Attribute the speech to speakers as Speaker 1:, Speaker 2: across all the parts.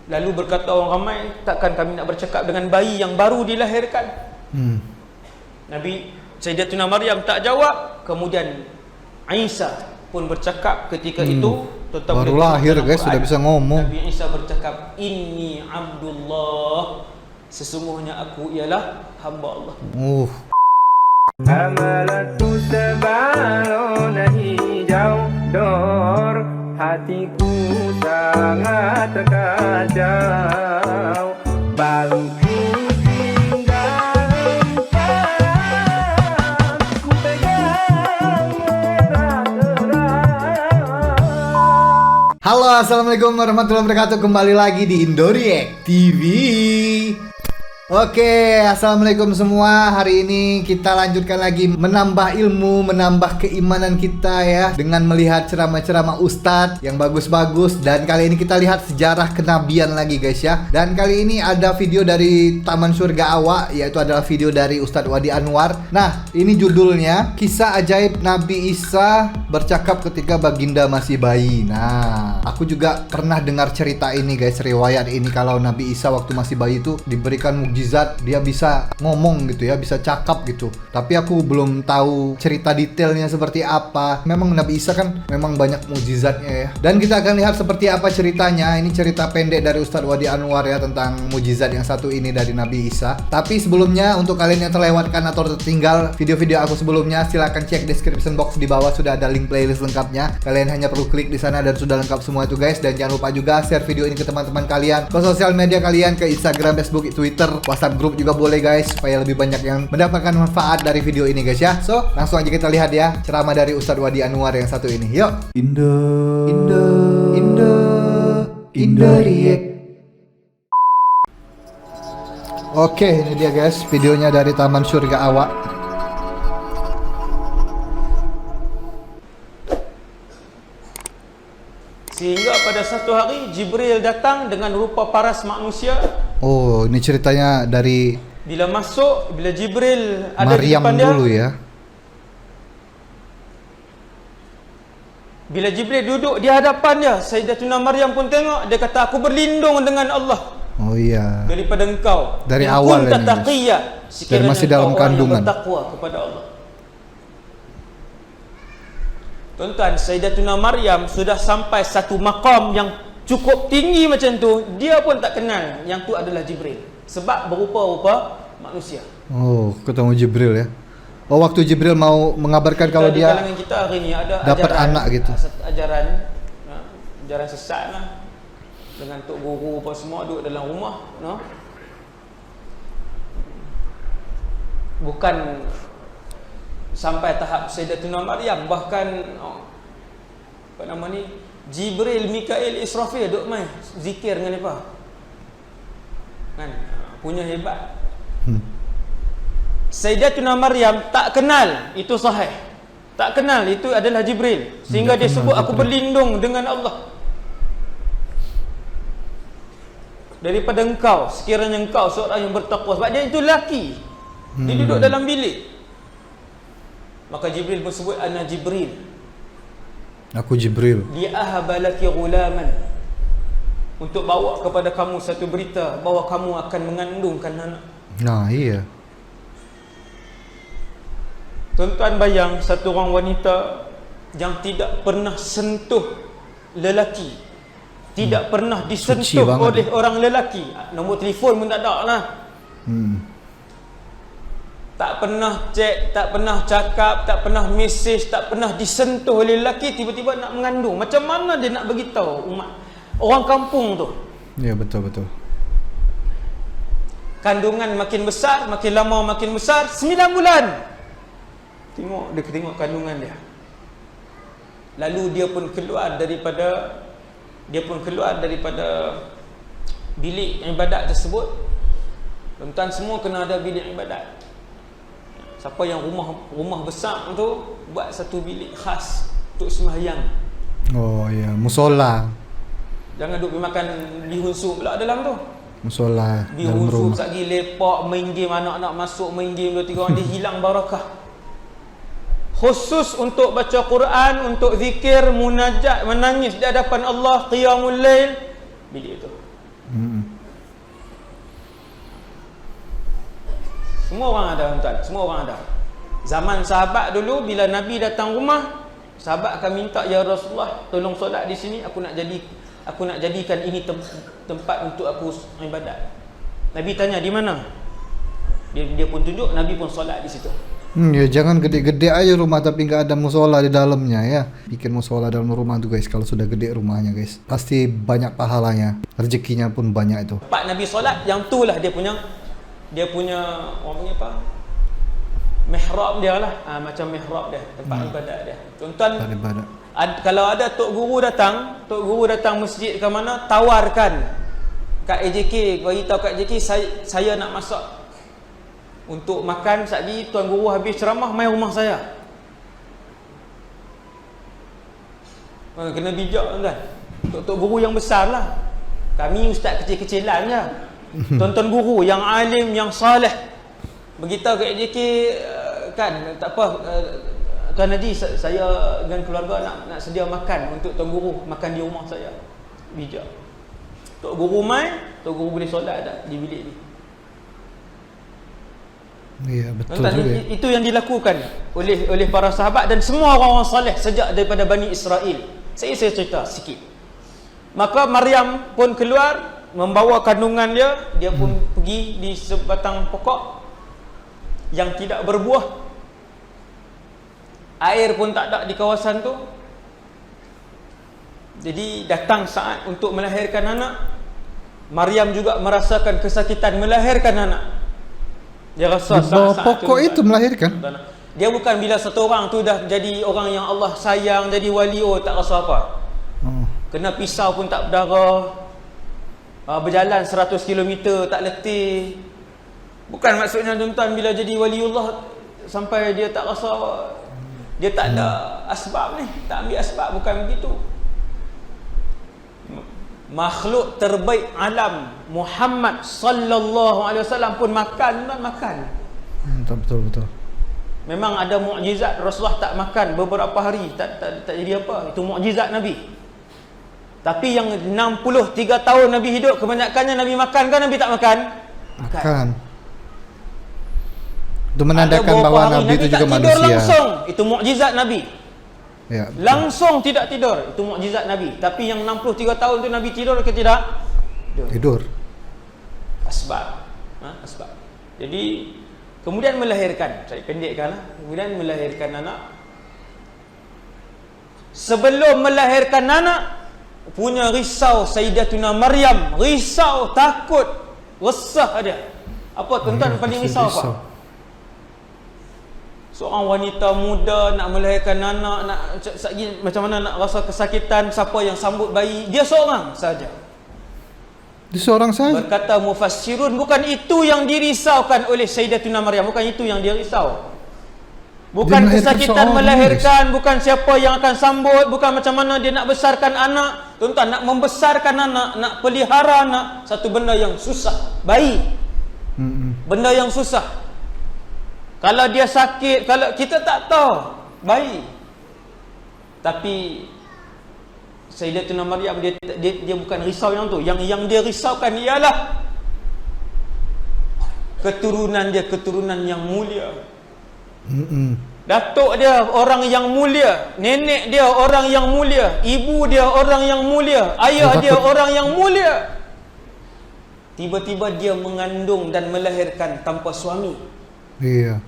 Speaker 1: Lalu berkata orang ramai, takkan kami nak bercakap dengan bayi yang baru dilahirkan? Nabi Sayyidatuna Maryam tak jawab. Kemudian Isa pun bercakap ketika itu.
Speaker 2: Baru lahir guys, sudah bisa ngomong.
Speaker 1: Nabi Isa bercakap, Inni Abdullah, sesungguhnya aku ialah hamba Allah.
Speaker 3: Amalatu sebalona hijau dor, hatiku sangat terkacau. Balku tinggal empat, ku pegang merah terang.
Speaker 2: Halo, assalamualaikum warahmatullahi wabarakatuh. Kembali lagi di Indoriek TV. Oke, assalamualaikum semua. Hari ini kita lanjutkan lagi menambah ilmu, menambah keimanan kita ya, dengan melihat ceramah-ceramah ustadz yang bagus-bagus. Dan kali ini kita lihat sejarah kenabian lagi guys ya. Dan kali ini ada video dari Taman Surga Awak, yaitu adalah video dari Ustadz Wadi Anwar. Nah, ini judulnya Kisah Ajaib Nabi Isa Bercakap Ketika Baginda Masih Bayi. Nah, aku juga pernah dengar cerita ini guys, riwayat ini, kalau Nabi Isa waktu masih bayi itu diberikan mukjizat, dia bisa ngomong gitu ya, bisa cakap gitu. Tapi aku belum tahu cerita detailnya seperti apa. Memang Nabi Isa kan memang banyak mukjizatnya ya. Dan kita akan lihat seperti apa ceritanya. Ini cerita pendek dari Ustadz Wadi Anwar ya, tentang mukjizat yang satu ini dari Nabi Isa. Tapi sebelumnya, untuk kalian yang terlewatkan atau tertinggal video-video aku sebelumnya, silahkan cek description box di bawah, sudah ada link playlist lengkapnya. Kalian hanya perlu klik di sana dan sudah lengkap semua itu guys. Dan jangan lupa juga share video ini ke teman-teman kalian, ke sosial media kalian, ke Instagram, Facebook, Twitter, WhatsApp grup juga boleh guys, supaya lebih banyak yang mendapatkan manfaat dari video ini guys ya. So, langsung aja kita lihat ya ceramah dari Ustadz Wadi Anwar yang satu ini. Yuk. Indoriek. Oke, ini dia guys, videonya dari Taman Surga Awak.
Speaker 1: Sehingga pada satu hari Jibril datang dengan rupa paras manusia.
Speaker 2: Oh, ini ceritanya dari
Speaker 1: Bila Jibril ada
Speaker 2: Maryam
Speaker 1: di depan dia,
Speaker 2: dulu ya.
Speaker 1: bila Jibril duduk di hadapan dia, Sayyidatuna Maryam pun tengok. Dia kata, aku berlindung dengan Allah
Speaker 2: Oh iya.
Speaker 1: daripada engkau.
Speaker 2: Dari
Speaker 1: yang
Speaker 2: awal
Speaker 1: kunta
Speaker 2: ini,
Speaker 1: taqiyya,
Speaker 2: dari masih dalam kandungan.
Speaker 1: Bertakwa kepada Allah. Tuan-tuan, Sayyidatuna Maryam sudah sampai satu maqam yang cukup tinggi macam tu, dia pun tak kenal yang tu adalah Jibril, sebab berupa-rupa manusia.
Speaker 2: Oh, ketemu Jibril ya. Oh, waktu Jibril mau mengabarkan kalau dia
Speaker 1: kita hari ni ada
Speaker 2: dapat anak gitu.
Speaker 1: Ajaran sesat lah, dengan tok guru apa semua duduk dalam rumah, no? Bukan sampai tahap Sayyidatuna Maryam, bahkan apa nama ni, Jibril, Mikail, Israfil duk main zikir dengan depa. Kan punya hebat. Sayyidatuna Maryam tak kenal itu sahih. Tak kenal itu adalah Jibril, sehingga dia sebut, aku berlindung dengan Allah daripada engkau, sekiranya engkau seorang yang bertakwa. Sebab dia itu lelaki. Dia duduk dalam bilik. Maka Jibril pun sebut, ana Jibril,
Speaker 2: aku Jibril,
Speaker 1: li'ahaba laki ghulaman, untuk bawa kepada kamu satu berita bahawa kamu akan mengandungkan anak.
Speaker 2: Nah iya.
Speaker 1: Tuan-tuan bayang, satu orang wanita yang tidak pernah sentuh lelaki, tidak pernah disentuh oleh orang lelaki, nombor telefon pun tak ada lah. Tak pernah cek, tak pernah cakap, tak pernah mesej, tak pernah disentuh oleh lelaki, tiba-tiba nak mengandung. Macam mana dia nak beritahu umat orang kampung tu?
Speaker 2: Ya, betul-betul.
Speaker 1: Kandungan makin besar, makin lama makin besar, 9 bulan. Tengok kandungan dia. Lalu dia pun keluar daripada bilik ibadat tersebut. Tuan-tuan semua kena ada bilik ibadat. Siapa yang rumah besar tu buat satu bilik khas untuk sembahyang.
Speaker 2: Oh iya, musola.
Speaker 1: Jangan duk makan bihun sup pula dalam tu.
Speaker 2: Musola dalam
Speaker 1: bihun sup
Speaker 2: rumah.
Speaker 1: sat lagi lepak, main game, anak-anak masuk main game 2-3 orang, dia hilang barakah. Khusus untuk baca Quran, untuk zikir, munajat, menangis di hadapan Allah, qiyamul lail, bilik itu. Semua orang ada tuan, semua orang ada. Zaman sahabat dulu bila Nabi datang rumah, sahabat akan minta, ya Rasulullah, tolong solat di sini, aku nak jadikan ini tempat untuk aku ibadat. Nabi tanya di mana? Dia pun tunjuk, Nabi pun solat di situ.
Speaker 2: Ya jangan gede-gede aja rumah tapi nggak ada musola di dalamnya ya. Bikin musola dalam rumah tuh guys, kalau sudah gede rumahnya guys. Pasti banyak pahalanya, rezekinya pun banyak itu.
Speaker 1: Tempat Nabi solat, yang tu lah dia punya orang punya apa? Mihrab dia lah. Macam mihrab dia, tempat ibadat dia. Tuan-tuan, kalau ada tok guru datang masjid ke mana, tawarkan kat AJK, bagi tahu kat AJK, saya nak masak untuk makan. Sekali tuan guru habis ceramah, mai rumah saya. Kena bijak tuan. Tok guru yang besar lah. Kami ustaz kecil-kecilan je. Tuan-tuan guru yang alim, yang saleh, beritahu kat AJK, kan, tak apa, Tuan Haji, saya dengan keluarga nak sedia makan untuk tuan guru, makan di rumah saya. Bijak. Tok guru mai, tok guru boleh solat tak di bilik ni.
Speaker 2: Iya betul
Speaker 1: Tuan,
Speaker 2: juga.
Speaker 1: itu yang dilakukan oleh para sahabat dan semua orang-orang soleh sejak daripada Bani Israel. Saya cerita sikit. Maka Maryam pun keluar membawa kandungan dia pun pergi di sebatang pokok yang tidak berbuah. Air pun tak ada di kawasan tu. Jadi datang saat untuk melahirkan anak. Maryam juga merasakan kesakitan melahirkan anak. Dia rasa
Speaker 2: Di bawah
Speaker 1: saat-saat
Speaker 2: pokok itu
Speaker 1: tuan.
Speaker 2: melahirkan.
Speaker 1: Dia bukan bila satu orang tu dah jadi orang yang Allah sayang, jadi wali, tak rasa apa. Kena pisau pun tak berdarah. Berjalan 100 km tak letih. Bukan maksudnya tuan-tuan bila jadi waliullah sampai dia tak rasa, dia tak ada asbab ni, tak ambil asbab, bukan begitu. Makhluk terbaik alam Muhammad sallallahu alaihi wasallam pun makan.
Speaker 2: Betul.
Speaker 1: Memang ada mukjizat, Rasulullah tak makan beberapa hari, tak jadi apa. Itu mukjizat Nabi. Tapi yang 63 tahun Nabi hidup, kebanyakannya Nabi makan kan, Nabi tak makan?
Speaker 2: Makan. Itu menandakan bahwa Nabi itu juga
Speaker 1: tak
Speaker 2: manusia.
Speaker 1: Tidur langsung, itu mukjizat Nabi.
Speaker 2: Ya,
Speaker 1: Langsung tidak tidur, itu mukjizat Nabi. Tapi yang 63 tahun tu Nabi tidur ke tidak?
Speaker 2: tidur.
Speaker 1: Asbab. Asbab. Jadi kemudian melahirkan, saya pendekkan lah. Kemudian melahirkan anak. Sebelum melahirkan anak, punya risau Sayyidatuna Maryam, risau, takut, resah dia. Apa tuan-tuan paling risau apa? Seorang wanita muda nak melahirkan anak, macam mana nak rasa kesakitan, siapa yang sambut bayi, dia seorang saja.
Speaker 2: Dia seorang saja.
Speaker 1: Berkata mufassirun, bukan itu yang dirisaukan oleh Sayyidatuna Maryam, bukan itu yang dia risau. Bukan kesakitan melahirkan, bukan siapa yang akan sambut, bukan macam mana dia nak besarkan anak. Tuan-tuan, nak membesarkan anak, nak pelihara anak, satu benda yang susah. Bayi, benda yang susah. Kalau dia sakit, kalau kita tak tahu, bayi. Tapi Sayyidatuna Maryam dia bukan risau yang tu. Yang dia risaukan ialah keturunan dia, keturunan yang mulia. Datuk dia orang yang mulia, nenek dia orang yang mulia, ibu dia orang yang mulia, ayah dia orang yang mulia. Tiba-tiba dia mengandung dan melahirkan tanpa suami.
Speaker 2: Iya.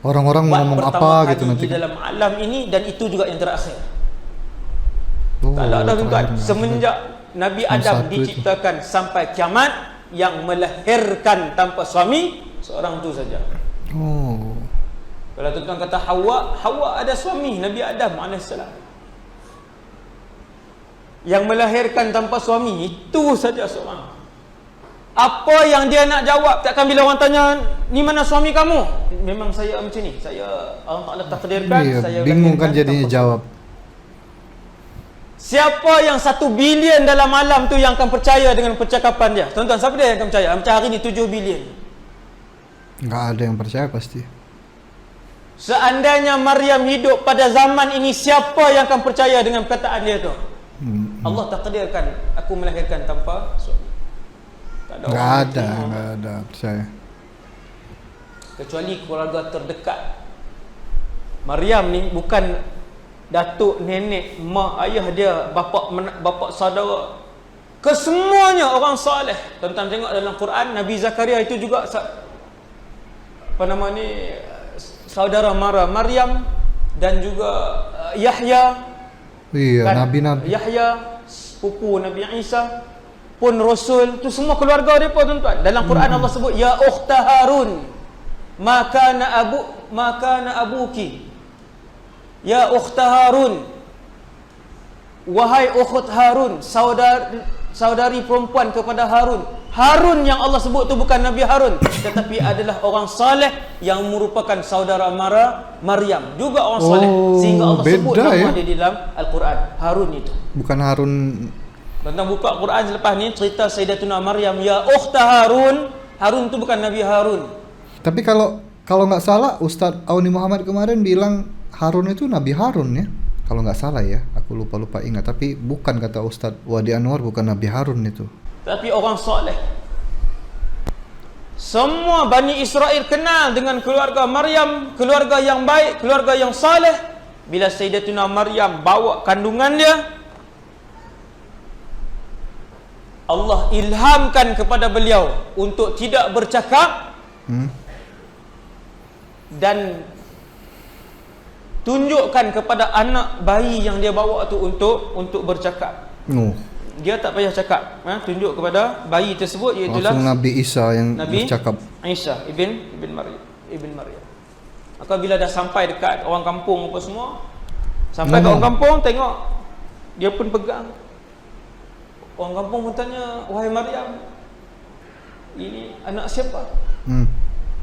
Speaker 2: Orang-orang ngomong apa gitu nanti
Speaker 1: di dalam alam ini, dan itu juga yang terakhir.
Speaker 2: Oh,
Speaker 1: Kalau ada tuan,
Speaker 2: terakhir.
Speaker 1: semenjak Nabi Adam diciptakan sampai kiamat, yang melahirkan tanpa suami seorang tu saja.
Speaker 2: Oh.
Speaker 1: Kalau tuan kata Hawa ada suami, Nabi Adam AS. Yang melahirkan tanpa suami itu saja seorang. Apa yang dia nak jawab? Takkan bila orang tanya, ni mana suami kamu? Memang saya macam ni. Saya Allah Ta'ala takdirkan.
Speaker 2: Iya,
Speaker 1: saya
Speaker 2: bingung kan
Speaker 1: lahirkan
Speaker 2: jadinya
Speaker 1: tanpa
Speaker 2: jawab.
Speaker 1: Siapa yang 1 bilion dalam alam tu yang akan percaya dengan percakapan dia? Tuan-tuan, siapa dia yang akan percaya? Macam hari ni 7 bilion.
Speaker 2: Nggak ada yang percaya pasti.
Speaker 1: Seandainya Maryam hidup pada zaman ini, siapa yang akan percaya dengan perkataan dia tu? Allah takdirkan aku melahirkan tanpa suami. orang
Speaker 2: Nggak ada percaya.
Speaker 1: kecuali keluarga terdekat. Maryam ni bukan datuk, nenek, mak, ayah dia, bapa saudara, kesemuanya orang soleh. Tuan-tuan tengok dalam Quran, Nabi Zakaria itu juga saudara Maryam, dan juga Yahya.
Speaker 2: Iya,
Speaker 1: Kan?
Speaker 2: nabi-nabi.
Speaker 1: Yahya, sepupu Nabi Isa pun rasul, tu semua keluarga dia pun, tuan-tuan. Dalam Quran Allah sebut ya ukhta Harun, maka na abuki, ya ukhta Harun, wahai ukhut Harun, saudari perempuan kepada Harun. Harun yang Allah sebut tu bukan Nabi Harun, tetapi adalah orang saleh yang merupakan saudara Maryam, juga orang saleh, sehingga Allah sebut nama dia di dalam Al-Quran, Harun itu.
Speaker 2: Bukan Harun.
Speaker 1: Tentang buka Quran selepas ni cerita Sayyidatuna Maryam ya ukhta Harun. Harun tu bukan Nabi Harun.
Speaker 2: Tapi kalau nggak salah Ustadz Auni Muhammad kemarin bilang Harun itu Nabi Harun ya. Kalau nggak salah ya, aku lupa ingat. Tapi bukan, kata Ustadz Wadi Anwar, bukan Nabi Harun itu.
Speaker 1: Tapi orang soleh. Semua Bani Israel kenal dengan keluarga Maryam, keluarga yang baik, keluarga yang saleh. Bila Sayyidatuna Maryam bawa kandungan dia, Allah ilhamkan kepada beliau untuk tidak bercakap dan tunjukkan kepada anak bayi yang dia bawa tu untuk bercakap. Dia tak payah cakap, tunjuk kepada bayi tersebut, iaitu
Speaker 2: langsung Nabi Isa yang
Speaker 1: Nabi
Speaker 2: bercakap.
Speaker 1: Isa ibn Maryam. Maka bila dah sampai dekat orang kampung apa semua, sampai ke orang kampung, tengok dia pun pegang. Orang kampung pun tanya, wahai Maryam, ini anak siapa?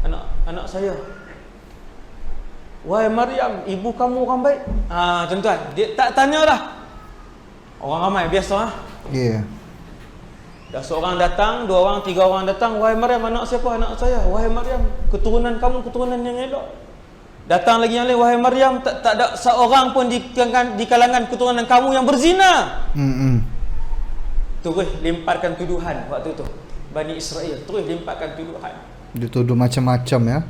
Speaker 1: Anak saya. Wahai Maryam, ibu kamu orang baik? Tuan-tuan, dia tak tanyalah. Orang ramai biasa.
Speaker 2: Iya.
Speaker 1: Dah seorang datang, 2 orang, 3 orang datang, wahai Maryam, anak siapa? Anak saya. Wahai Maryam, keturunan kamu keturunan yang elok. Datang lagi yang lain, wahai Maryam, tak ada seorang pun di kalangan keturunan kamu yang berzina. Terus lemparkan tuduhan waktu tu. Bani Israel terus lemparkan tuduhan. Dituduh
Speaker 2: macam-macam ya.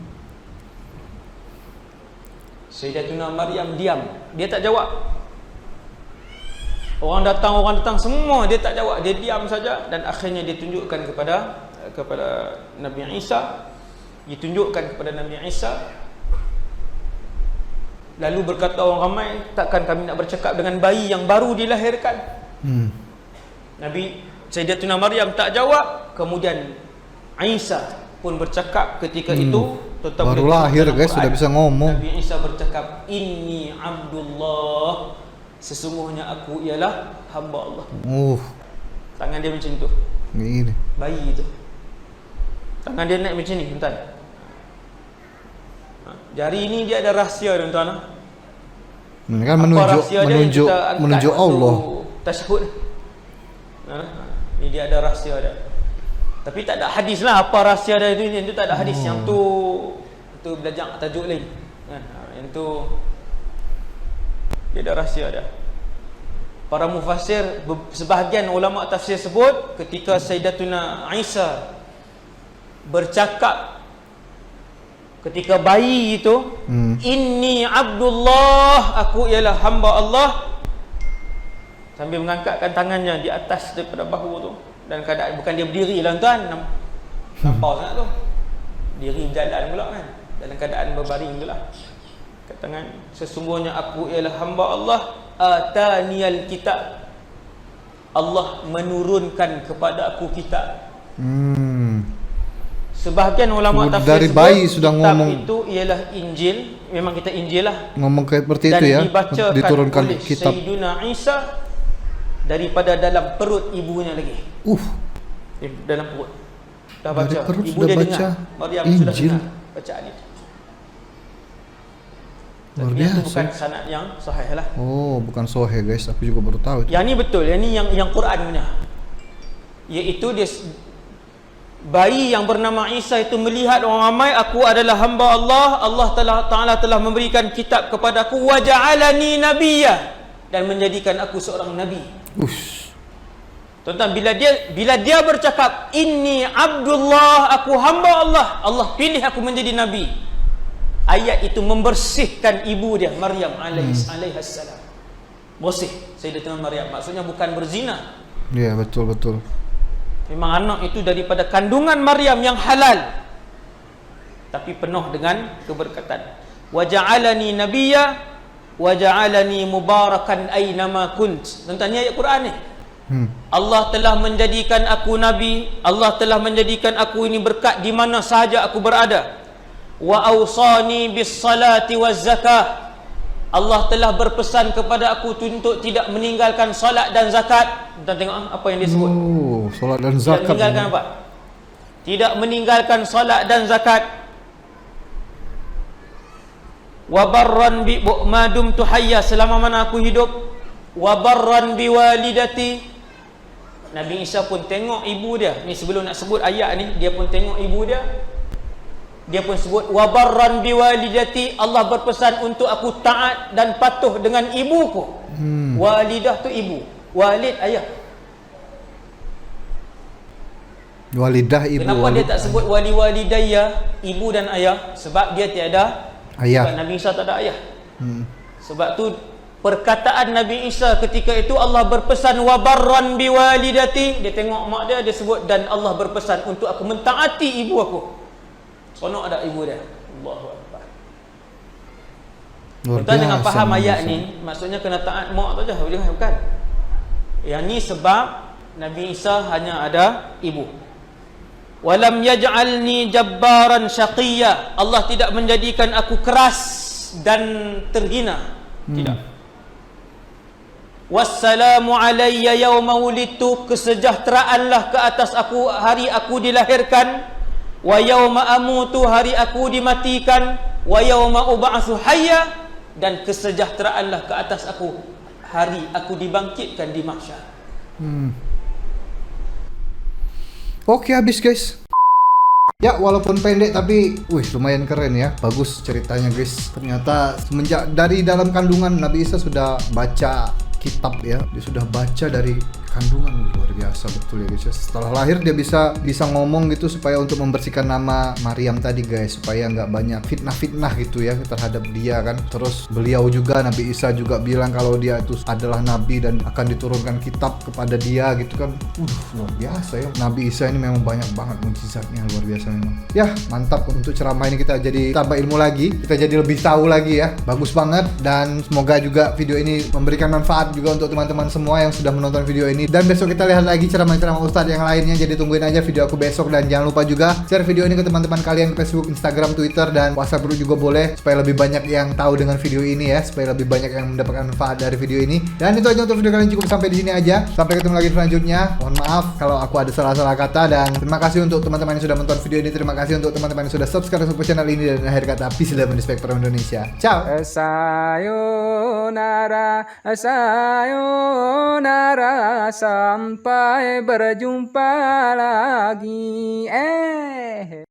Speaker 1: Sayyidatuna Maryam diam, dia tak jawab. Orang datang semua, dia tak jawab, dia diam saja. Dan akhirnya ditunjukkan kepada Nabi Isa. Ditunjukkan kepada Nabi Isa. Lalu berkata orang ramai, takkan kami nak bercakap dengan bayi yang baru dilahirkan? Nabi Sayyidatuna Maryam tak jawab. Kemudian Isa pun bercakap ketika itu.
Speaker 2: Baru lahir guys, sudah bisa ngomong.
Speaker 1: Nabi Isa bercakap, Inni Abdullah, sesungguhnya aku ialah hamba Allah. Tangan dia macam tu.
Speaker 2: Ini
Speaker 1: bayi itu, tangan dia naik macam ni, tuan-tuan. Jari ini dia ada rahsia, tuan-tuan.
Speaker 2: Kan menunjuk Allah.
Speaker 1: Tasyahud. Ini dia ada rahsia dia. Tapi tak ada hadis lah apa rahsia dia itu tak ada hadis. Yang tu belajar tajuk lain. Yang tu dia ada rahsia dia. Para mufassir, sebahagian ulama tafsir sebut ketika Sayyidatuna Isa bercakap ketika bayi itu, Inni Abdullah, aku ialah hamba Allah, sambil mengangkatkan tangannya di atas daripada bahu tu, dan keadaan bukan dia berdiri lah tuan, nampak sangat tu, diri berjalan pula kan, dalam keadaan berbaring tu lah. Kat tangan, sesungguhnya aku ialah hamba Allah, ataniyal kitab, Allah menurunkan kepada aku kitab. Sebahagian ulama tafsir
Speaker 2: dari bayi sudah
Speaker 1: kitab
Speaker 2: ngomong
Speaker 1: itu ialah Injil. Memang kita Injil lah,
Speaker 2: ngomong seperti itu ya, diturunkan
Speaker 1: oleh
Speaker 2: kitab
Speaker 1: Sayyiduna Isa daripada dalam perut ibunya lagi. Dalam perut dah baca, ibu dia baca dengar, Maryam sudah dengar bacaan itu. Luar biasa. Itu bukan sanad yang sahih lah.
Speaker 2: Bukan sahih guys, aku juga baru tahu itu.
Speaker 1: Yang ni betul, yang ni yang Quran punya. Iaitu dia bayi yang bernama Isa itu melihat orang ramai, aku adalah hamba Allah, Allah Ta'ala telah memberikan kitab kepadaku, wa ja'alani nabiyya, dan menjadikan aku seorang nabi. Tuan-tuan, bila dia bercakap inni Abdullah, aku hamba Allah, Allah pilih aku menjadi nabi, ayat itu membersihkan ibu dia Maryam alaihassalam. Bersih Sayyidatina Maryam, maksudnya bukan berzina.
Speaker 2: Ya, betul.
Speaker 1: Memang anak itu daripada kandungan Maryam yang halal, tapi penuh dengan keberkatan. Wa ja'alani nabiyya wa ja'alani mubarakan aynama kunt. Tuan-tuan, ni ayat Quran ni. Allah telah menjadikan aku nabi, Allah telah menjadikan aku ini berkat di mana sahaja aku berada. Wa awsani bis salati waz zakah. Allah telah berpesan kepada aku untuk tidak meninggalkan solat dan zakat. Tuan tengok apa yang dia sebut.
Speaker 2: Oh, solat dan
Speaker 1: Tidak
Speaker 2: zakat.
Speaker 1: meninggalkan apa? Tidak meninggalkan solat dan zakat. Wa barran bi madum tu hayya, selama mana aku hidup. Wa barran bi walidati. Nabi Isa pun tengok ibu dia. Ni sebelum nak sebut ayat ni, dia pun tengok ibu dia. Dia pun sebut wa barran bi walidati, Allah berpesan untuk aku taat dan patuh dengan ibuku. Walidah tu ibu, walid ayah.
Speaker 2: Walidah ibu.
Speaker 1: Kenapa dia tak sebut wali walidayya, ibu dan ayah? Sebab dia tiada ayah. Sebab Nabi Isa tak ada ayah. Sebab tu perkataan Nabi Isa ketika itu, Allah berpesan wa barran bi walidati, dia tengok mak dia, dia sebut dan Allah berpesan untuk aku mentaati ibu aku. Sonok ada ibu dia. Allahu Akbar. Tuan jangan faham ayat ni, maksudnya kena taat mak tu je, bukan. Yang ni sebab Nabi Isa hanya ada ibu. Walam yaj'alni jabbaran syaqiyya, Allah tidak menjadikan aku keras dan terhina. Tidak. Wassalamu alayya yawma wulidtu, kesejahteraanlah ke atas aku hari aku dilahirkan. Wa yawma amutu, hari aku dimatikan. Wa yawma ub'atsu hayya, dan kesejahteraanlah ke atas aku hari aku dibangkitkan di mahsyar.
Speaker 2: Oke, habis guys. Ya, walaupun pendek tapi lumayan keren ya. Bagus ceritanya guys. Ternyata semenjak dari dalam kandungan Nabi Isa sudah baca kitab ya. Dia sudah baca dari kandungan, luar biasa betul ya guys. Setelah lahir dia bisa ngomong gitu supaya untuk membersihkan nama Maryam tadi guys, supaya nggak banyak fitnah gitu ya terhadap dia kan. Terus beliau juga, Nabi Isa juga bilang kalau dia itu adalah nabi dan akan diturunkan kitab kepada dia gitu kan. Luar biasa ya, Nabi Isa ini memang banyak banget mukjizatnya, luar biasa memang. Ya mantap, untuk ceramah ini kita jadi tambah ilmu lagi, kita jadi lebih tahu lagi ya. Bagus banget, dan semoga juga video ini memberikan manfaat juga untuk teman-teman semua yang sudah menonton video ini. Dan besok kita lihat lagi ceramah-ceramah Ustadz yang lainnya. Jadi tungguin aja video aku besok. Dan jangan lupa juga share video ini ke teman-teman kalian ke Facebook, Instagram, Twitter, dan WhatsApp group juga boleh, supaya lebih banyak yang tahu dengan video ini ya, supaya lebih banyak yang mendapatkan manfaat dari video ini. Dan itu aja untuk video kalian, cukup sampai di sini aja. Sampai ketemu lagi selanjutnya. Mohon maaf kalau aku ada salah-salah kata, dan terima kasih untuk teman-teman yang sudah menonton video ini. Terima kasih untuk teman-teman yang sudah subscribe untuk channel ini. Dan akhir kata, peace dan respect from Indonesia. Ciao.
Speaker 3: Sayonara, sayonara, sampai berjumpa lagi.